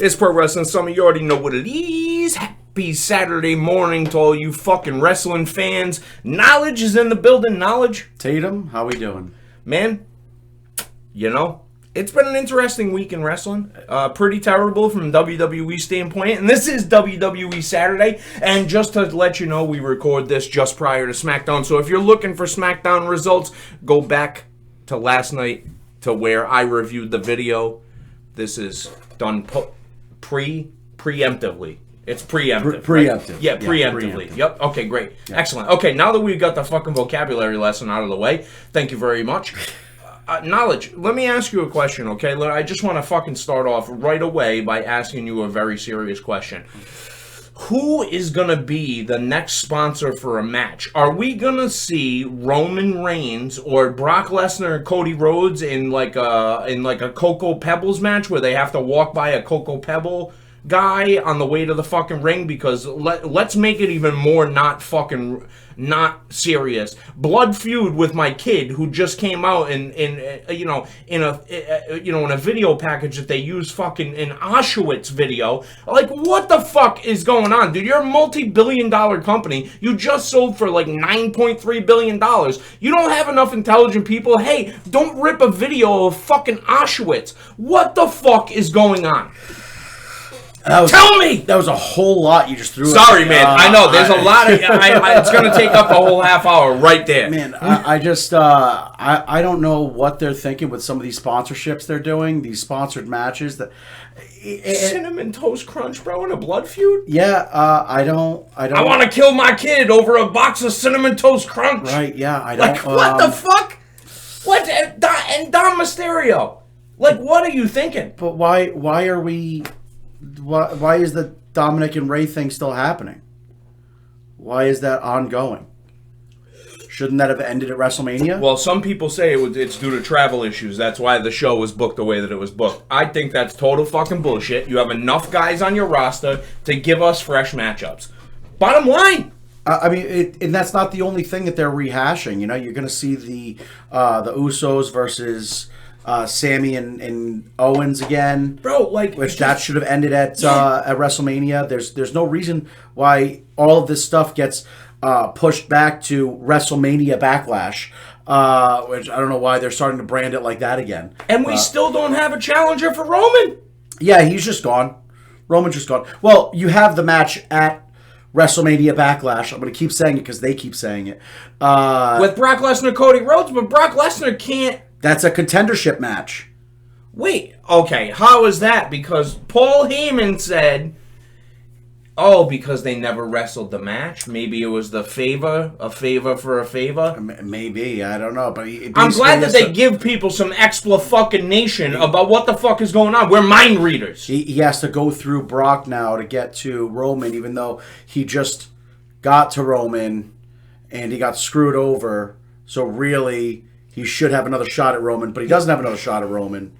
It's Pro Wrestling Summer. You already know what it is. Happy Saturday morning to all you fucking wrestling fans. Knowledge is in the building. Knowledge. Tatum, how we doing? Man, you know, it's been an interesting week in wrestling. Pretty terrible from WWE standpoint. And this is WWE Saturday. And just to let you know, we record this just prior to SmackDown. So if you're looking for SmackDown results, go back to last night to where I reviewed the video. This is done preemptively. It's preemptive. Preemptive. Right? Yeah, preemptively. Yep. Okay, great. Yeah. Excellent. Okay, now that we've got the fucking vocabulary lesson out of the way, thank you very much. Knowledge, let me ask you a question, okay? I just want to fucking start off right away by asking you a very serious question. Who is going to be the next sponsor for a match? Are we going to see Roman Reigns or Brock Lesnar and Cody Rhodes in like a Cocoa Pebbles match where they have to walk by a Cocoa Pebble guy on the way to the fucking ring? Because let's make it even more not serious. Blood feud with my kid who just came out in a video package that they use fucking in Auschwitz video. Like, what the fuck is going on, dude? You're a multi-billion-dollar company. You just sold for like $9.3 billion. You don't have enough intelligent people. Hey, don't rip a video of fucking Auschwitz. What the fuck is going on? Tell me! That was a whole lot you just threw. Sorry, man. I know. There's a lot of... it's going to take up a whole half hour right there. Man, I don't know what they're thinking with some of these sponsorships they're doing, these sponsored matches. Cinnamon Toast Crunch, bro, in a blood feud? Yeah, I don't... I want to kill my kid over a box of Cinnamon Toast Crunch. Right, yeah, I don't... Like, what the fuck? What? And Dom Mysterio. Like, what are you thinking? But why are we... Why is the Dominic and Ray thing still happening? Why is that ongoing? Shouldn't that have ended at WrestleMania? Well, some people say it's due to travel issues. That's why the show was booked the way that it was booked. I think that's total fucking bullshit. You have enough guys on your roster to give us fresh matchups. Bottom line. I mean, and that's not the only thing that they're rehashing. You know, you're going to see the Usos versus... Sammy and Owens again, bro. That should have ended at WrestleMania. There's no reason why all of this stuff gets pushed back to WrestleMania Backlash, which I don't know why they're starting to brand it like that again. And we still don't have a challenger for Roman. Yeah, he's just gone. Roman's just gone. Well, you have the match at WrestleMania Backlash. I'm going to keep saying it because they keep saying it. With Brock Lesnar, Cody Rhodes, but Brock Lesnar can't. That's a contendership match. Wait, okay, how is that? Because Paul Heyman said, because they never wrestled the match? Maybe it was a favor for a favor? Maybe, I don't know. But I'm glad that they give people some expla-fucking-nation about what the fuck is going on. We're mind readers. He has to go through Brock now to get to Roman, even though he just got to Roman and he got screwed over. So really... he should have another shot at Roman, but he doesn't have another shot at Roman.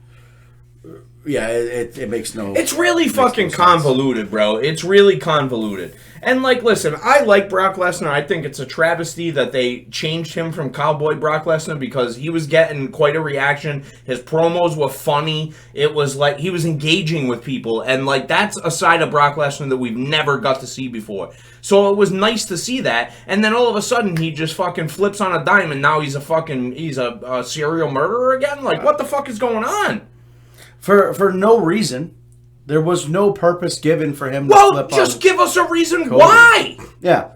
Yeah, it makes no... It's really fucking convoluted, bro. It's really convoluted. And, listen, I like Brock Lesnar. I think it's a travesty that they changed him from Cowboy Brock Lesnar because he was getting quite a reaction. His promos were funny. It was like he was engaging with people. And, that's a side of Brock Lesnar that we've never got to see before. So it was nice to see that. And then all of a sudden, he just fucking flips on a dime and now he's a serial murderer again? What the fuck is going on? For no reason. There was no purpose given for him to flip on. Well, just give us a reason why. Yeah.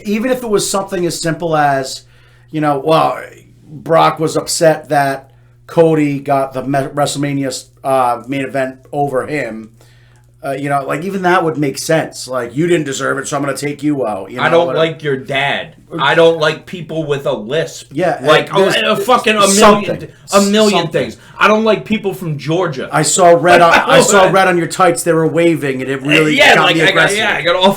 Even if it was something as simple as, Brock was upset that Cody got the WrestleMania main event over him. Even that would make sense. You didn't deserve it, so I'm going to take you out. I don't like your dad. I don't like people with a lisp. Yeah. A million things. I don't like people from Georgia. I saw red on your tights. They were waving, and it really got me aggressive. I got all...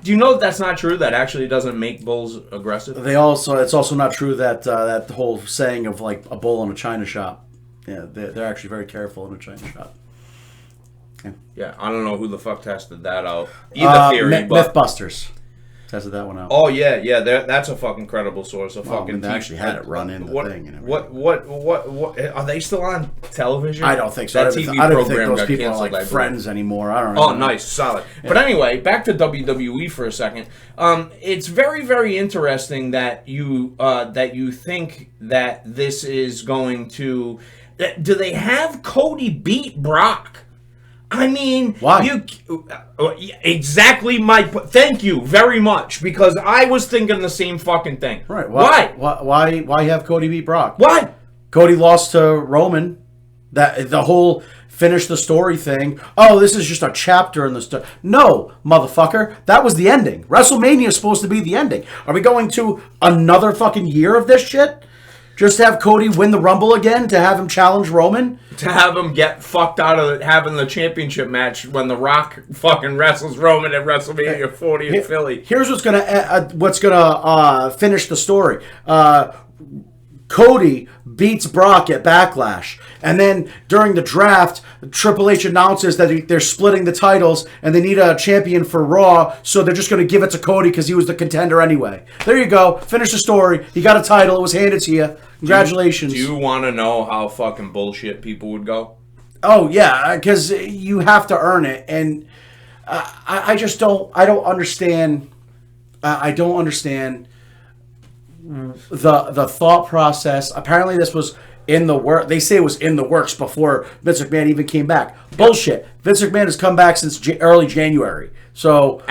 Do you know that's not true? That actually doesn't make bulls aggressive? It's also not true that that whole saying of, a bull in a china shop. Yeah, they're actually very careful in a China shop. Yeah, I don't know who the fuck tested that out. Either theory, but... Mythbusters. Tested that one out. Oh yeah, that's a fucking credible source. They actually had it run in the thing and everything. What are they still on television? I don't think so. That I don't think those people are like friends anymore. I don't know. Oh, nice, solid. Yeah. But anyway, back to WWE for a second. It's very, very interesting that you think that this is going to. Do they have Cody beat Brock? I mean, why? Exactly my. Thank you very much, because I was thinking the same fucking thing. Right? Why? Why have Cody beat Brock? Why? Cody lost to Roman. That the whole finish the story thing. Oh, this is just a chapter in the story. No, motherfucker, that was the ending. WrestleMania is supposed to be the ending. Are we going to another fucking year of this shit? Just to have Cody win the Rumble again? To have him challenge Roman? To have him get fucked out of having the championship match when The Rock fucking wrestles Roman at WrestleMania 40 in Philly. Here's what's gonna finish the story. Cody beats Brock at Backlash. And then during the draft, Triple H announces that they're splitting the titles and they need a champion for Raw, so they're just going to give it to Cody because he was the contender anyway. There you go. Finish the story. He got a title. It was handed to you. Congratulations. Do you want to know how fucking bullshit people would go? Oh, yeah, because you have to earn it. And I just don't understand. I don't understand the thought process. Apparently this was in the work. They say it was in the works before Vince McMahon even came back. Bullshit. Vince McMahon has come back since early January. So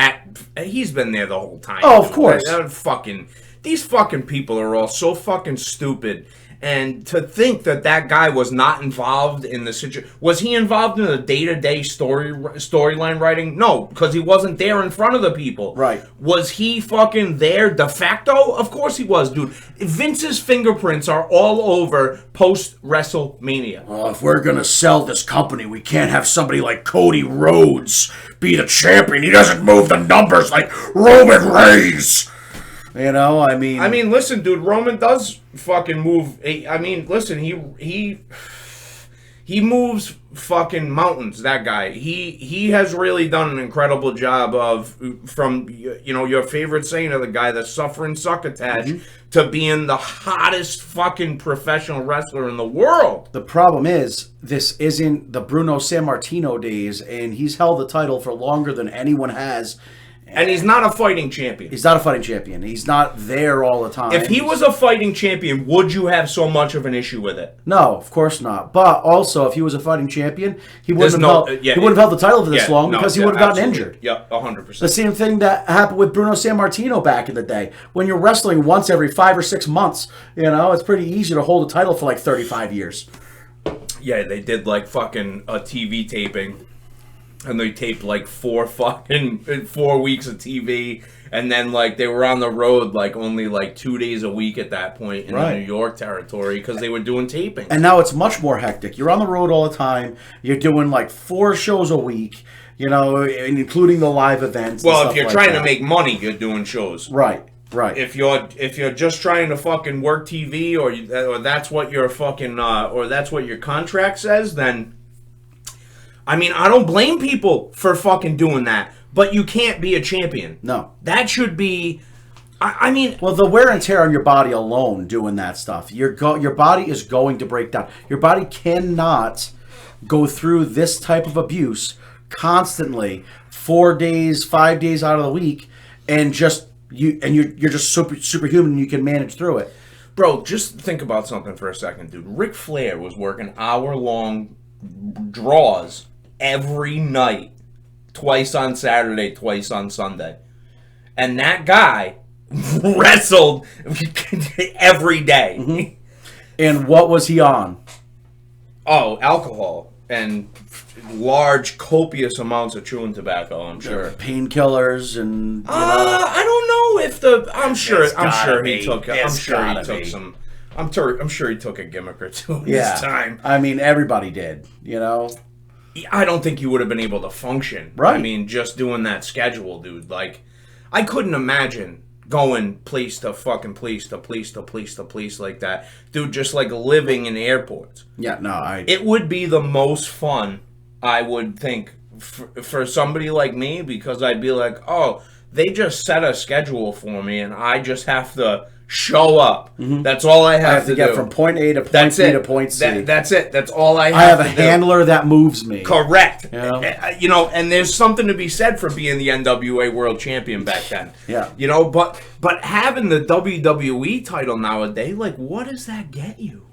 he's been there the whole time. Oh, of course. These fucking people are all so fucking stupid. And to think that guy was not involved in the situation. Was he involved in the day-to-day storyline writing? No, because he wasn't there in front of the people. Right. Was he fucking there de facto? Of course he was, dude. Vince's fingerprints are all over post-WrestleMania. Well, if we're going to sell this company, we can't have somebody like Cody Rhodes be the champion. He doesn't move the numbers like Roman Reigns. You know, I mean, listen, dude. Roman does fucking move. Listen, he moves fucking mountains. That guy. He has really done an incredible job of from your favorite saying of the guy, the suffering succotash, to being the hottest fucking professional wrestler in the world. The problem is, this isn't the Bruno Sammartino days, and he's held the title for longer than anyone has. And he's not a fighting champion. He's not a fighting champion. He's not there all the time. If he was a fighting champion, would you have so much of an issue with it? No, of course not. But also, if he was a fighting champion, he wouldn't have held the title for this long because he would have gotten injured. Yeah, 100%. The same thing that happened with Bruno Sammartino back in the day. When you're wrestling once every 5 or 6 months, it's pretty easy to hold a title for like 35 years. Yeah, they did like fucking a TV taping. And they taped like 4 weeks of TV, and then like they were on the road like only like 2 days a week at that point in the New York territory because they were doing taping. And now it's much more hectic. You're on the road all the time. You're doing like 4 shows a week, including the live events. Well, if you're trying to make money, you're doing shows. Right. If you're just trying to fucking work TV, or that's what your fucking or that's what your contract says, then. I don't blame people for fucking doing that, but you can't be a champion. No. That should be... Well, the wear and tear on your body alone doing that stuff, your body is going to break down. Your body cannot go through this type of abuse constantly 4 days, 5 days out of the week, and you're just superhuman and you can manage through it. Bro, just think about something for a second, dude. Ric Flair was working hour-long draws every night, twice on Saturday, twice on Sunday. And that guy wrestled every day. Mm-hmm. And what was he on? Oh, alcohol and large, copious amounts of chewing tobacco, I'm sure. Painkillers and... I don't know if I'm sure he took some... I'm sure he took a gimmick or two in his time. Everybody did, I don't think you would have been able to function. Right. Just doing that schedule, dude. Like, I couldn't imagine going place to fucking place to place to place to place like that. Dude, just like living in airports. Yeah, no, It would be the most fun, I would think, for somebody like me, because I'd be like, oh, They just set a schedule for me, and I just have to show up. That's all I have to get do. from point A to point B to point C. That's it. That's all I have. I have a handler that moves me. Correct. You know? And there's something to be said for being the NWA World Champion back then. Yeah. But having the WWE title nowadays, like, what does that get you?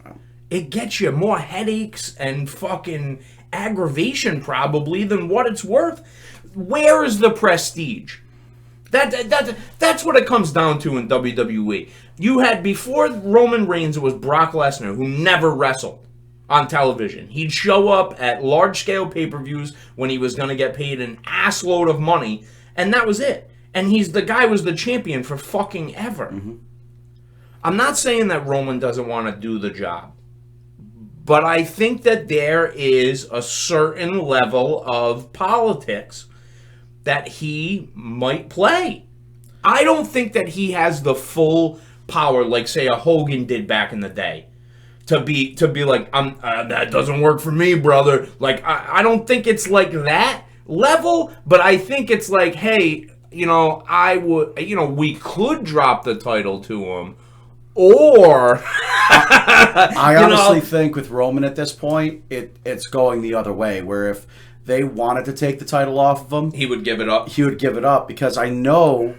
It gets you more headaches and fucking aggravation probably than what it's worth. Where is the prestige? That's what it comes down to in WWE. You had, before Roman Reigns, it was Brock Lesnar, who never wrestled on television. He'd show up at large-scale pay-per-views when he was going to get paid an assload of money, and that was it. And the guy was the champion for fucking ever. I'm not saying that Roman doesn't want to do the job, but I think that there is a certain level of politics that he might play. I don't think that he has the full power, like, say, a Hogan did back in the day, to be like, that doesn't work for me, brother. Like, I don't think it's like that level, but I think it's like, hey, we could drop the title to him, or I honestly think with Roman at this point, it's going the other way, where if they wanted to take the title off of him, he would give it up. He would give it up, because I know,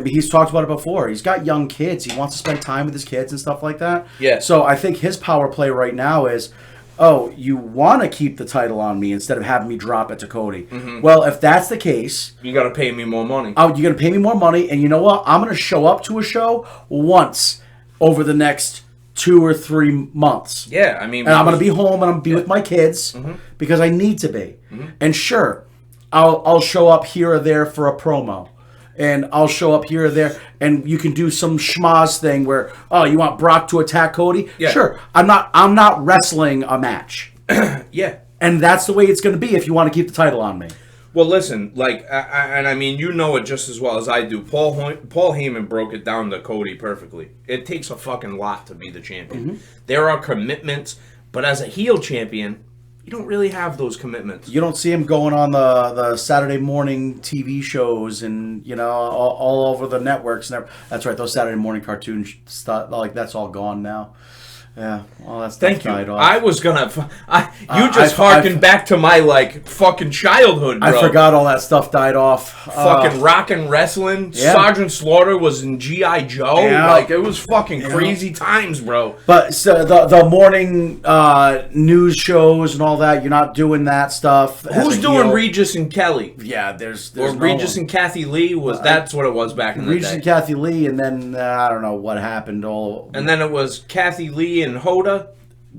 he's talked about it before. He's got young kids. He wants to spend time with his kids and stuff like that. Yeah. So I think his power play right now is, oh, you want to keep the title on me instead of having me drop it to Cody. Well, if that's the case, you got to pay me more money. Oh, you're going to pay me more money, and you know what? I'm going to show up to a show once over the next 2 or 3 months. Yeah, I mean, and I'm going to be home and I'm going to be with my kids because I need to be. And sure, I'll show up here or there for a promo, and I'll show up here or there, and you can do some schmoz thing where, oh, you want Brock to attack Cody? Yeah. Sure. I'm not wrestling a match. Yeah. And that's the way it's going to be if you want to keep the title on me. Well, listen, like, I mean, you know it just as well as I do. Paul Heyman broke it down to Cody perfectly. It takes a fucking lot to be the champion. There are commitments, but as a heel champion, you don't really have those commitments. You don't see him going on the Saturday morning TV shows and, all over the networks. That's right, those Saturday morning cartoon stuff, like, that's all gone now. Yeah, well, that's thank you. Off. I was gonna. You just harkened back to my fucking childhood, bro. I forgot all that stuff died off. Fucking rock and wrestling. Yeah. Sergeant Slaughter was in G.I. Joe. Yeah. Like, it was fucking crazy times, bro. But so the morning news shows and all that, you're not doing that stuff. Who's doing Regis and Kelly? Yeah, there's or no Regis and Kathy Lee was. That's what it was back in the day. Regis and Kathy Lee, and then I don't know what happened. And then it was Kathy Lee and Hoda.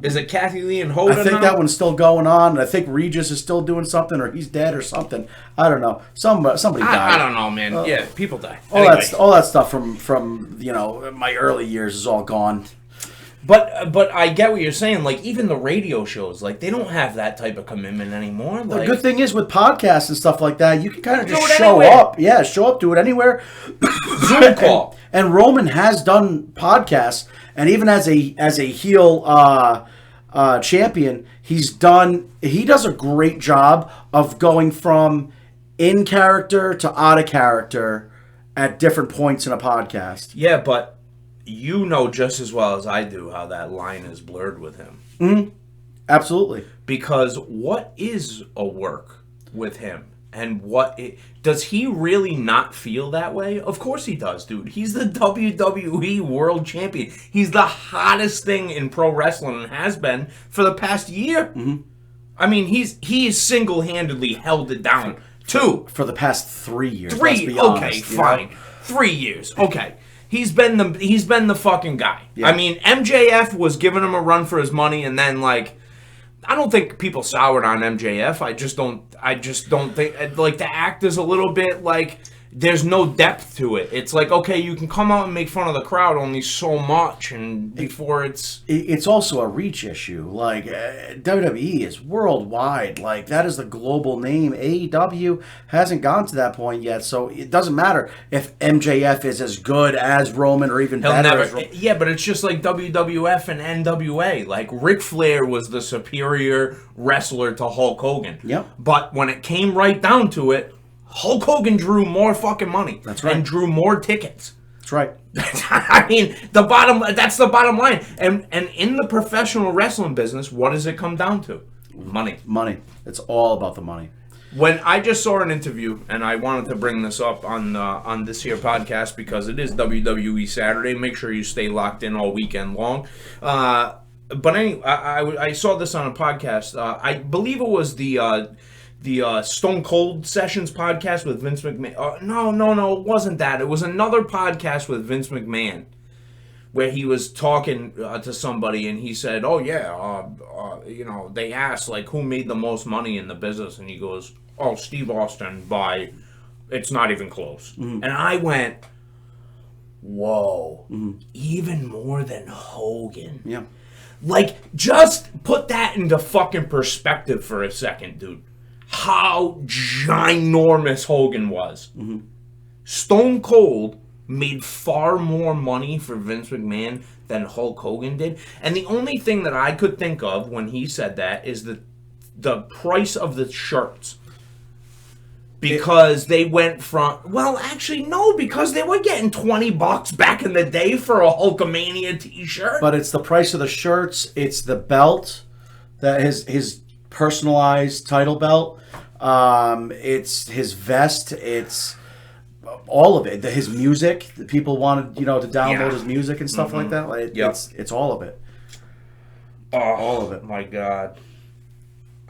Is it Kathy Lee and Hoda? I think that one's still going on. I think Regis is still doing something, or he's dead or something. I don't know. Somebody died. I don't know, man. Yeah, people die. All that stuff from my early years is all gone. But I get what you're saying. Like, even the radio shows, like, they don't have that type of commitment anymore. The good thing is with podcasts and stuff like that, you can kind of just show up. Yeah, show up, do it anywhere. Zoom call. And Roman has done podcasts, and even as a heel champion, he does a great job of going from in character to out of character at different points in a podcast. Yeah, but you know just as well as I do how that line is blurred with him. Mm-hmm. Absolutely. Because what is a work with him? And does he really not feel that way? Of course he does, dude. He's the WWE World Champion. He's the hottest thing in pro wrestling and has been for the past year. Mm-hmm. I mean, he's single-handedly held it down. For the past 3 years. Okay, fine. 3 years. Okay. He's been the fucking guy. Yeah. I mean, MJF was giving him a run for his money, and then, like, I don't think people soured on MJF. I just don't think, like, the act is a little bit like there's no depth to it. It's like, okay, you can come out and make fun of the crowd only so much, and before it's also a reach issue. Like, WWE is worldwide. Like, that is the global name. AEW hasn't gone to that point yet, so it doesn't matter if MJF is as good as Roman or even better. Yeah, but it's just like WWF and NWA. Like, Ric Flair was the superior wrestler to Hulk Hogan. Yep. But when it came right down to it, Hulk Hogan drew more fucking money. That's right. And drew more tickets. That's right. I mean, that's the bottom line. And in the professional wrestling business, what does it come down to? Money. Money. It's all about the money. When I just saw an interview, and I wanted to bring this up on this here podcast because it is WWE Saturday. Make sure you stay locked in all weekend long. But anyway, I saw this on a podcast. I believe it was the Stone Cold Sessions podcast with Vince McMahon. No, it wasn't that. It was another podcast with Vince McMahon where he was talking to somebody and he said, "Oh yeah, they asked like who made the most money in the business," and he goes, "Oh, Steve Austin by it's not even close." Mm-hmm. And I went, "Whoa, even more than Hogan." Yeah. Like, just put that into fucking perspective for a second, dude. How ginormous Hogan was. Mm-hmm. Stone Cold made far more money for Vince McMahon than Hulk Hogan did. And the only thing that I could think of when he said that is the price of the shirts. Because they went from... Well, actually, no, because they were getting $20 back in the day for a Hulkamania t-shirt. But it's the price of the shirts. It's the belt, that his personalized title belt. It's his vest. It's all of it. His music. People wanted, to download his music and stuff like that. Like, it's all of it. All of it. My God.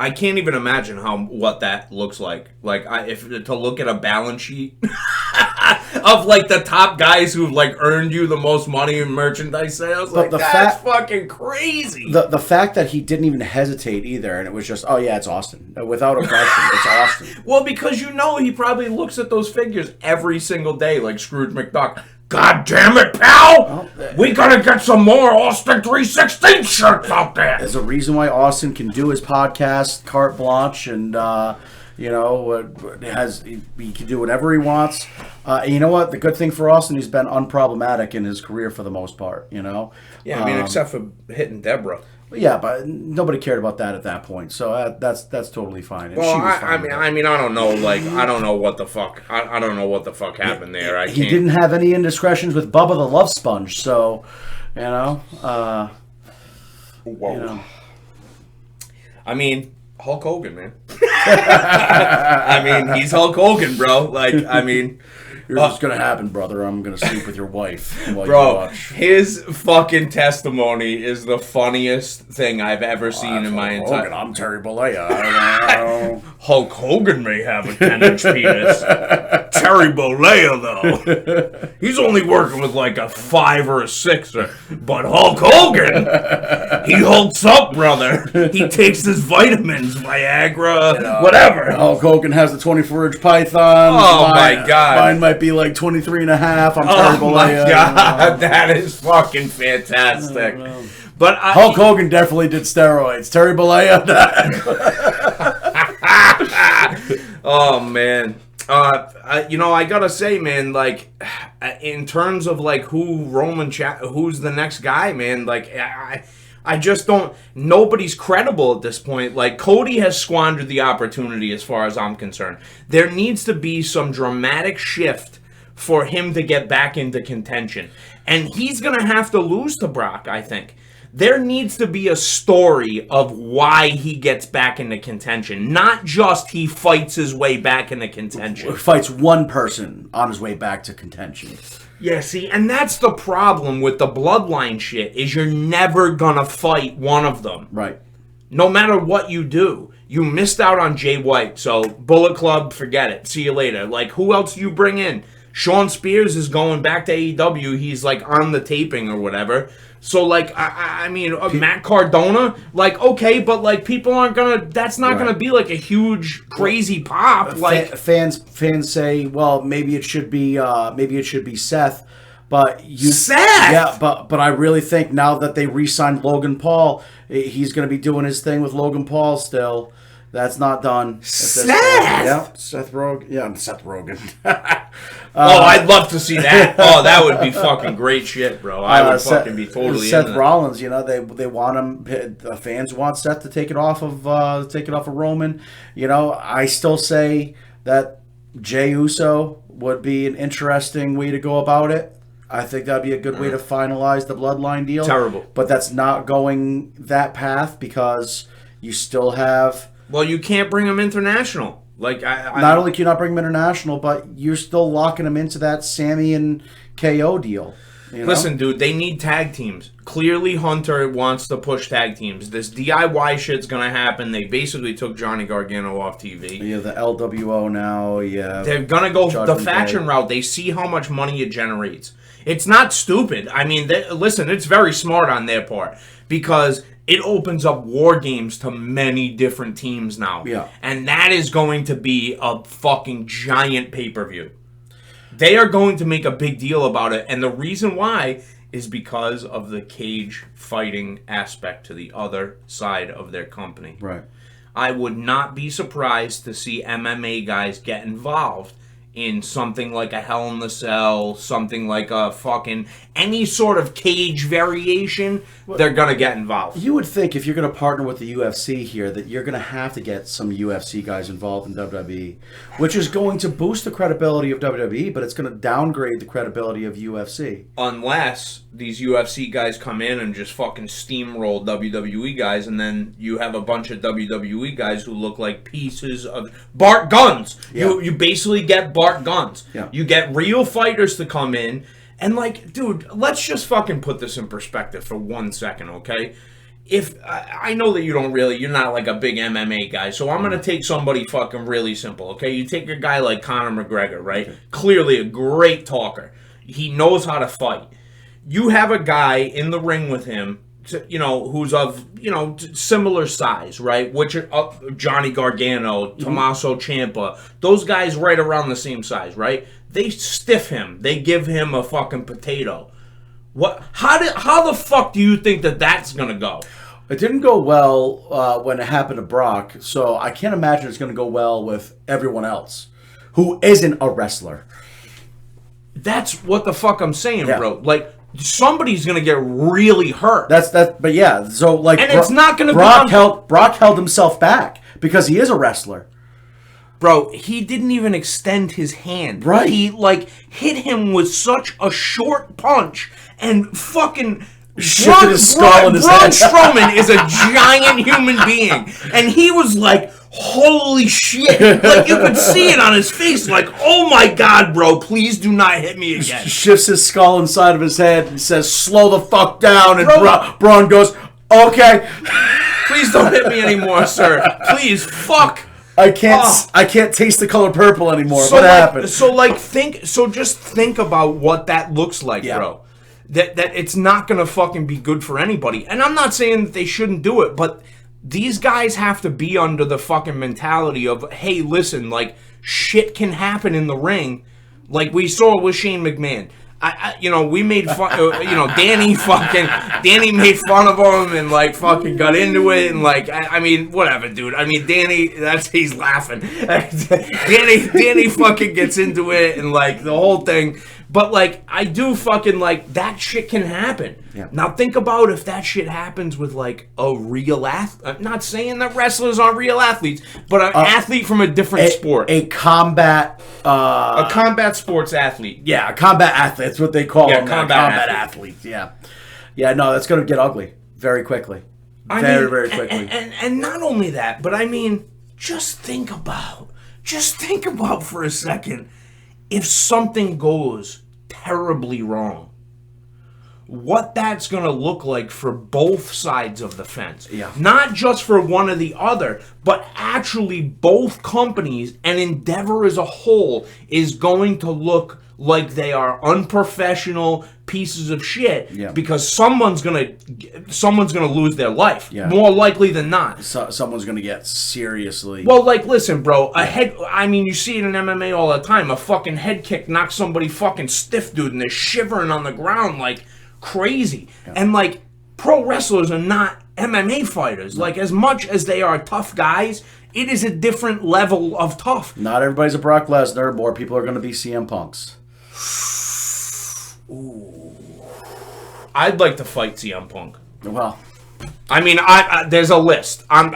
I can't even imagine what that looks like. Like, if to look at a balance sheet of like the top guys who've like earned you the most money in merchandise sales. Like, that's fucking crazy. The fact that he didn't even hesitate either, and it was just, oh yeah, it's Austin, without a question, it's Austin. Well, because he probably looks at those figures every single day, like Scrooge McDuck. God damn it, pal! We gotta get some more Austin 316 shirts out there. There's a reason why Austin can do his podcast carte blanche, and he can do whatever he wants. And you know what? The good thing for Austin, he's been unproblematic in his career for the most part. Yeah, I mean, except for hitting Deborah. Yeah, but nobody cared about that at that point, so that's totally fine. And well, she was fine I mean, I don't know. Like, I don't know what the fuck. I don't know what the fuck happened there. He didn't have any indiscretions with Bubba the Love Sponge, so Whoa. I mean, Hulk Hogan, man. I mean, he's Hulk Hogan, bro. Like, I mean. Here's what's gonna happen, brother. I'm gonna sleep with your wife while you bro, watch. His fucking testimony is the funniest thing I've ever seen in my entire life. I'm Terry Bollea. Hulk Hogan may have a 10-inch penis. Terry Bollea, though, he's only working with like a 5 or a 6. But Hulk Hogan, he hulks up, brother. He takes his vitamins, Viagra, whatever. Hulk Hogan has the 24-inch python. Oh my God. Mine might be like 23 and a half. I'm Terry Bollea. Oh my God, that is fucking fantastic. But Hulk Hogan definitely did steroids. Terry Bollea. Oh man. I gotta say, man, like, in terms of like who's the next guy, man, like, I just don't. Nobody's credible at this point. Like, Cody has squandered the opportunity, as far as I'm concerned. There needs to be some dramatic shift for him to get back into contention, and he's gonna have to lose to Brock, I think. There needs to be a story of why he gets back into contention. Not just he fights his way back into contention. Fights one person on his way back to contention. Yeah, see, and that's the problem with the bloodline shit, is you're never gonna fight one of them. Right. No matter what you do. You missed out on Jay White, so Bullet Club, forget it. See you later. Like, who else do you bring in? Sean Spears is going back to AEW. He's, like, on the taping or whatever. So, like, I mean, Matt Cardona, like, okay, but, like, people aren't gonna, that's not gonna be, like, a huge, crazy pop. Like, fans say, well, maybe it should be Seth. But Seth? Yeah, but I really think now that they re-signed Logan Paul, he's going to be doing his thing with Logan Paul still. That's not done. Seth? Yeah, Seth Rogen. Yeah, Seth Rogen. I'd love to see that. Oh, that would be fucking great shit, bro. I would fucking be totally Seth into Rollins. They want him. The fans want Seth to take it off of Roman. I still say that Jey Uso would be an interesting way to go about it. I think that'd be a good way to finalize the bloodline deal. Terrible. But that's not going that path because you still have... Well, you can't bring them international. Like not only can you not bring them international, but you're still locking them into that Sammy and KO deal. You know? Listen, dude, they need tag teams. Clearly, Hunter wants to push tag teams. This DIY shit's gonna happen. They basically took Johnny Gargano off TV. You have the LWO now. Yeah, they're gonna go Judgment the faction Day route. They see how much money it generates. It's not stupid. I mean, listen, it's very smart on their part because it opens up war games to many different teams now. Yeah, and that is going to be a fucking giant pay-per-view. They are going to make a big deal about it, and the reason why is because of the cage fighting aspect to the other side of their company. Right. I would not be surprised to see MMA guys get involved in something like a Hell in the Cell, something like a fucking any sort of cage variation. They're gonna get involved. You would think if you're going to partner with the UFC here that you're going to have to get some UFC guys involved in WWE, which is going to boost the credibility of WWE, but it's going to downgrade the credibility of UFC. Unless these UFC guys come in and just fucking steamroll WWE guys, and then you have a bunch of WWE guys who look like pieces of Bart Guns. Yeah. You basically get Bart Guns. Yeah. You get real fighters to come in. And, like, dude, let's just fucking put this in perspective for 1 second, okay? If I know that you're not like a big MMA guy, so I'm going to take somebody fucking really simple, okay? You take a guy like Conor McGregor, right? Okay. Clearly a great talker. He knows how to fight. You have a guy in the ring with him, you know, who's of, you know, similar size, right? Which Johnny Gargano, Tommaso Ciampa, those guys right around the same size, right? They stiff him. They give him a fucking potato. What? How the fuck do you think that that's gonna go? It didn't go well when it happened to Brock, so I can't imagine it's going to go well with everyone else who isn't a wrestler. That's what the fuck I'm saying, yeah. Bro. Like, somebody's gonna get really hurt. But yeah. So like, and it's not gonna Brock held himself back because he is a wrestler. Bro, he didn't even extend his hand. Right. He, like, hit him with such a short punch and fucking... shifted his skull in his head. Braun Strowman is a giant human being. And he was like, holy shit. Like, you could see it on his face. Like, oh my God, bro, please do not hit me again. Shifts his skull inside of his head and says, slow the fuck down. And Braun goes, okay. Please don't hit me anymore, sir. Please, fuck. I can't taste the color purple anymore. So what like, happened? Just think about what that looks like, bro. That it's not gonna fucking be good for anybody. And I'm not saying that they shouldn't do it, but these guys have to be under the fucking mentality of, hey, listen, like, shit can happen in the ring, like we saw with Shane McMahon. We made fun. Danny made fun of him and like fucking got into it and like I mean whatever, dude. I mean Danny, he's laughing. Danny fucking gets into it and like the whole thing. But like I do fucking like that shit can happen. Yeah. Now think about if that shit happens with like a real athlete. I'm not saying that wrestlers aren't real athletes, but an athlete from a different sport. A combat sports athlete. Yeah, a combat athlete. That's what they call them. Combat athlete. Yeah. Yeah, no, that's going to get ugly very quickly. Very quickly. And not only that, but I mean, just think about for a second, if something goes terribly wrong, what that's going to look like for both sides of the fence. Yeah. Not just for one or the other, but actually both companies and Endeavor as a whole is going to look like they are unprofessional pieces of shit because someone's gonna lose their life. Yeah. More likely than not. Someone's gonna get seriously. Well, like, listen, bro. You see it in MMA all the time. A fucking head kick knocks somebody fucking stiff, dude, and they're shivering on the ground like crazy. Yeah. And like, pro wrestlers are not MMA fighters. No. Like, as much as they are tough guys, it is a different level of tough. Not everybody's a Brock Lesnar. More people are gonna be CM Punks. Ooh. I'd like to fight CM Punk. Well, I mean, there's a list. I'm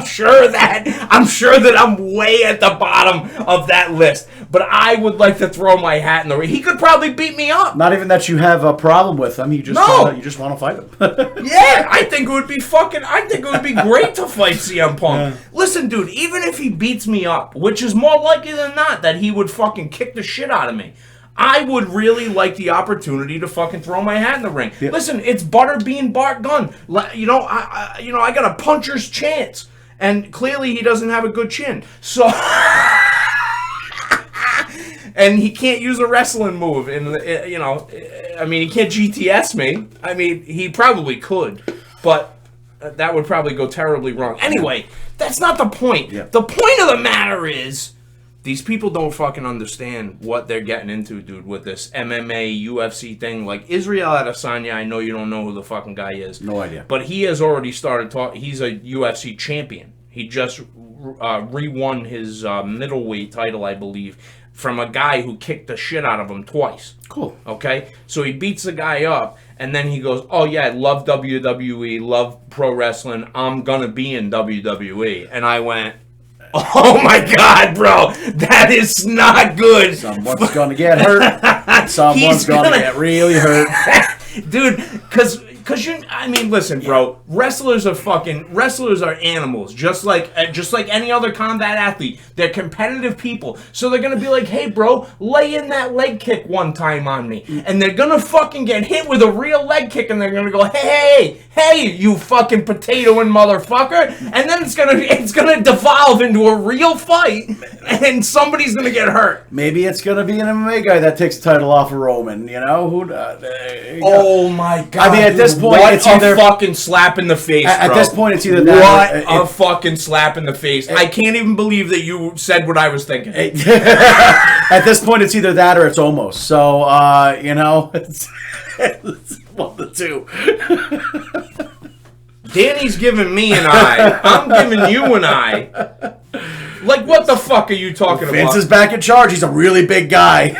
sure that I'm way at the bottom of that list. But I would like to throw my hat in the ring. He could probably beat me up. Not even that you have a problem with him. You just want to fight him. Yeah, I think it would be great to fight CM Punk. Yeah. Listen, dude, even if he beats me up, which is more likely than not that he would fucking kick the shit out of me, I would really like the opportunity to fucking throw my hat in the ring. Yeah. Listen, it's Butterbean Bart Gunn. I got a puncher's chance, and clearly he doesn't have a good chin. So, and he can't use a wrestling move. He can't GTS me. I mean, he probably could, but that would probably go terribly wrong. Anyway, that's not the point. Yeah. The point of the matter is, these people don't fucking understand what they're getting into, dude, with this MMA, UFC thing. Like, Israel Adesanya, I know you don't know who the fucking guy is. No idea. But he has already started talking. He's a UFC champion. He just re-won his middleweight title, I believe, from a guy who kicked the shit out of him twice. Cool. Okay? So he beats the guy up, and then he goes, oh, yeah, I love WWE, love pro wrestling. I'm going to be in WWE. And I went... Oh my God, bro! That is not good. Someone's gonna get hurt. Someone's gonna get really hurt, dude. Because listen, bro. Wrestlers are animals, just like any other combat athlete. They're competitive people, so they're gonna be like, hey, bro, lay in that leg kick one time on me, and they're gonna fucking get hit with a real leg kick, and they're gonna go, hey, you fucking potato and motherfucker, and then it's gonna devolve into a real fight, and somebody's gonna get hurt. Maybe it's gonna be an MMA guy that takes the title off of Roman. You know who? Oh my God! I mean, at this point, it's either fucking slap in the face. At this point, it's either that. What a fucking slap in the face! I can't even believe that you said what I was thinking. At this point, it's either that or it's almost. So it's one of the two. Danny's giving me an eye. I'm giving you an eye. Like, what the fuck are you talking about? Vince is back in charge. He's a really big guy.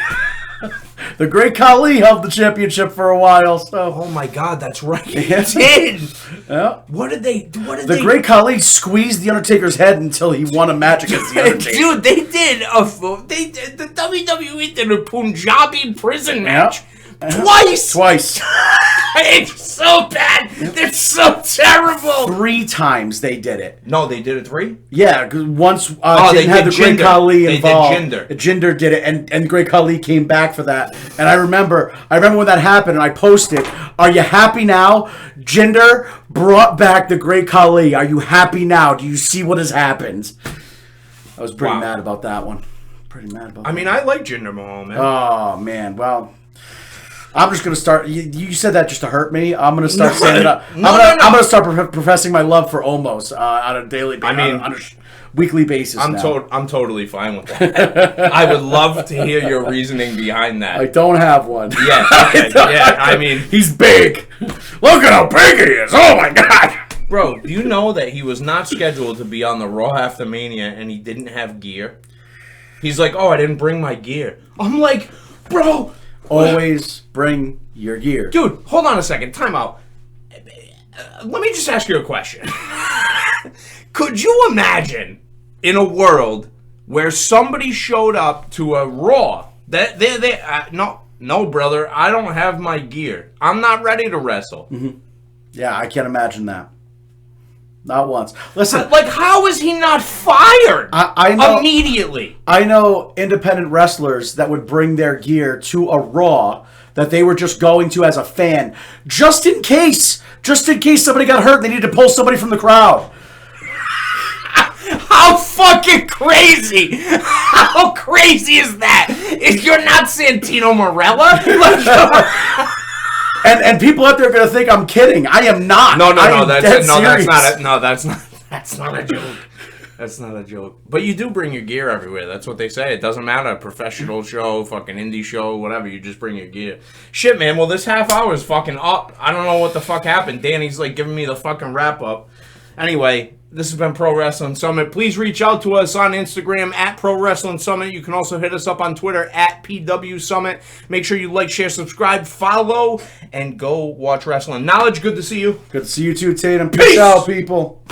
The Great Khali held the championship for a while. So, oh my God, that's right. He did. Yeah. What did they? The Great Khali squeezed the Undertaker's head until he won a match against the Undertaker. Dude, they did the WWE did a Punjabi prison match. Twice. It's so bad. They're so terrible. 3 times they did it. No, they did it 3? Yeah, because once they had the Great Khali involved. Jinder did it, and Great Khali came back for that. And I remember when that happened, and I posted, "Are you happy now? Jinder brought back the Great Khali. Are you happy now? Do you see what has happened?" I was pretty mad about that one. I mean, I like Jinder Mahal, man. Oh man, well. I'm just gonna start. You said that just to hurt me. I'm gonna start saying it up. I'm gonna start professing my love for Omos on a daily basis. I mean, on a weekly basis. I'm totally fine with that. I would love to hear your reasoning behind that. I don't have one. Yeah. Okay. Yeah. I mean, he's big. Look at how big he is. Oh my God. Bro, do you know that he was not scheduled to be on the Raw after Mania and he didn't have gear? He's like, oh, I didn't bring my gear. I'm like, bro. Always bring your gear. Dude, hold on a second. Time out. Let me just ask you a question. Could you imagine in a world where somebody showed up to a Raw no, brother, I don't have my gear. I'm not ready to wrestle. Mm-hmm. Yeah, I can't imagine that. Not once. Listen, like, how is he not fired? I know, immediately. I know independent wrestlers that would bring their gear to a Raw that they were just going to as a fan, just in case somebody got hurt and they needed to pull somebody from the crowd. How fucking crazy! How crazy is that? If you're not Santino Marella, And people out there are going to think I'm kidding. I am not. That's not a joke. That's not a joke. But you do bring your gear everywhere. That's what they say. It doesn't matter. Professional show, fucking indie show, whatever. You just bring your gear. Shit, man. Well, this half hour is fucking up. I don't know what the fuck happened. Danny's like giving me the fucking wrap up. Anyway, this has been Pro Wrestling Summit. Please reach out to us on Instagram at Pro Wrestling Summit. You can also hit us up on Twitter at PW Summit. Make sure you like, share, subscribe, follow, and go watch wrestling. Knowledge, good to see you. Good to see you too, Tatum. Peace out, people.